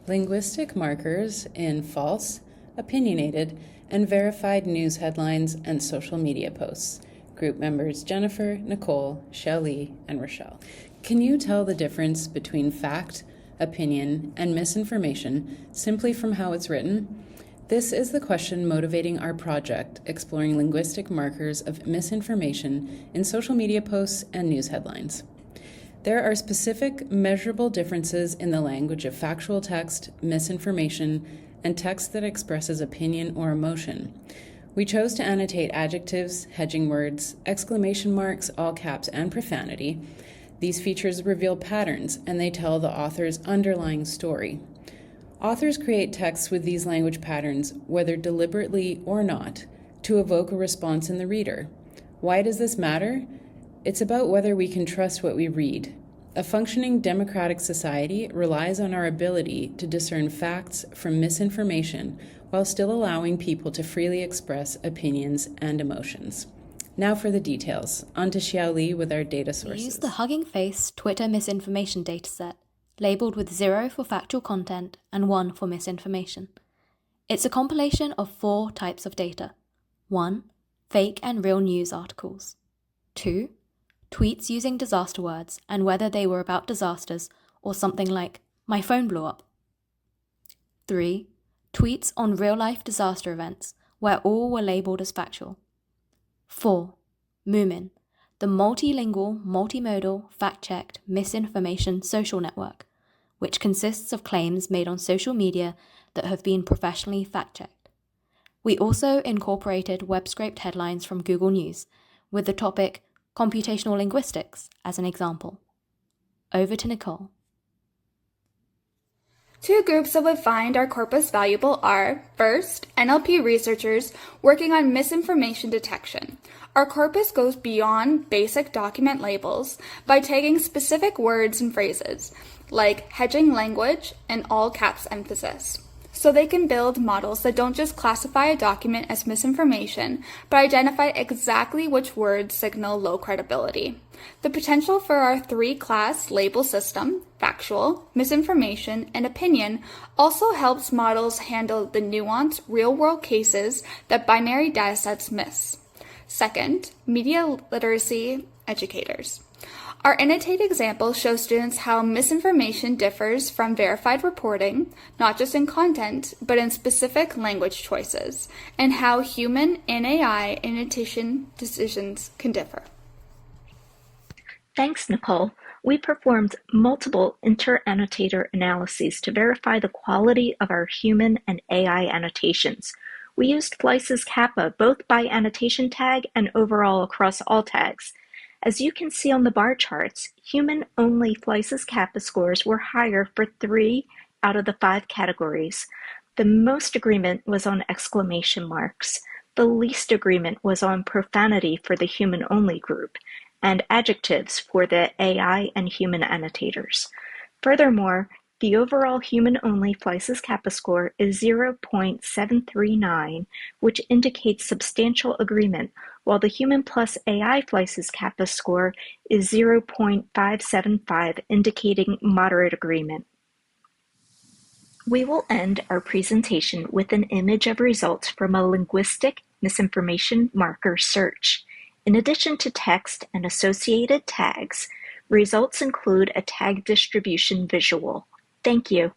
Linguistic markers in false, opinionated, and verified news headlines and social media posts. Group members Jennifer, Nicole, Shelly, and Rochelle. Can you tell the difference between fact, opinion, and misinformation simply from how it's written? This is the question motivating our project, exploring linguistic markers of misinformation in social media posts and news headlines. There are specific, measurable differences in the language of factual text, misinformation, and text that expresses opinion or emotion. We chose to annotate adjectives, hedging words, exclamation marks, all caps, and profanity. These features reveal patterns, and they tell the author's underlying story. Authors create texts with these language patterns, whether deliberately or not, to evoke a response in the reader. Why does this matter? It's about whether we can trust what we read. A functioning democratic society relies on our ability to discern facts from misinformation while still allowing people to freely express opinions and emotions. Now for the details. On to Xiaoli with our data sources. We use the Hugging Face Twitter misinformation dataset, labeled with 0 for factual content and 1 for misinformation. It's a compilation of 4 types of data. 1. Fake and real news articles. 2. Tweets using disaster words and whether they were about disasters or something like, "My phone blew up." 3. Tweets on real-life disaster events where all were labeled as factual. 4. Moomin, the multilingual, multimodal, fact-checked misinformation social network, which consists of claims made on social media that have been professionally fact-checked. We also incorporated web-scraped headlines from Google News with the topic computational linguistics as an example. Over to Nicole. 2 groups that would find our corpus valuable are, first, NLP researchers working on misinformation detection. Our corpus goes beyond basic document labels by tagging specific words and phrases, like hedging language and all caps emphasis, so they can build models that don't just classify a document as misinformation, but identify exactly which words signal low credibility. The potential for our 3-class label system, factual, misinformation, and opinion, also helps models handle the nuanced real-world cases that binary datasets miss. Second, media literacy educators. Our annotated example shows students how misinformation differs from verified reporting, not just in content, but in specific language choices, and how human and AI annotation decisions can differ. Thanks, Nicole. We performed multiple inter-annotator analyses to verify the quality of our human and AI annotations. We used Fleiss's kappa both by annotation tag and overall across all tags. As you can see on the bar charts, human-only Fleiss's kappa scores were higher for 3 out of the 5 categories. The most agreement was on exclamation marks. The least agreement was on profanity for the human-only group, and adjectives for the AI and human annotators. Furthermore, the overall human-only Fleiss's kappa score is 0.739, which indicates substantial agreement, while the human plus AI Fleiss's kappa score is 0.575, indicating moderate agreement. We will end our presentation with an image of results from a linguistic misinformation marker search. In addition to text and associated tags, results include a tag distribution visual. Thank you.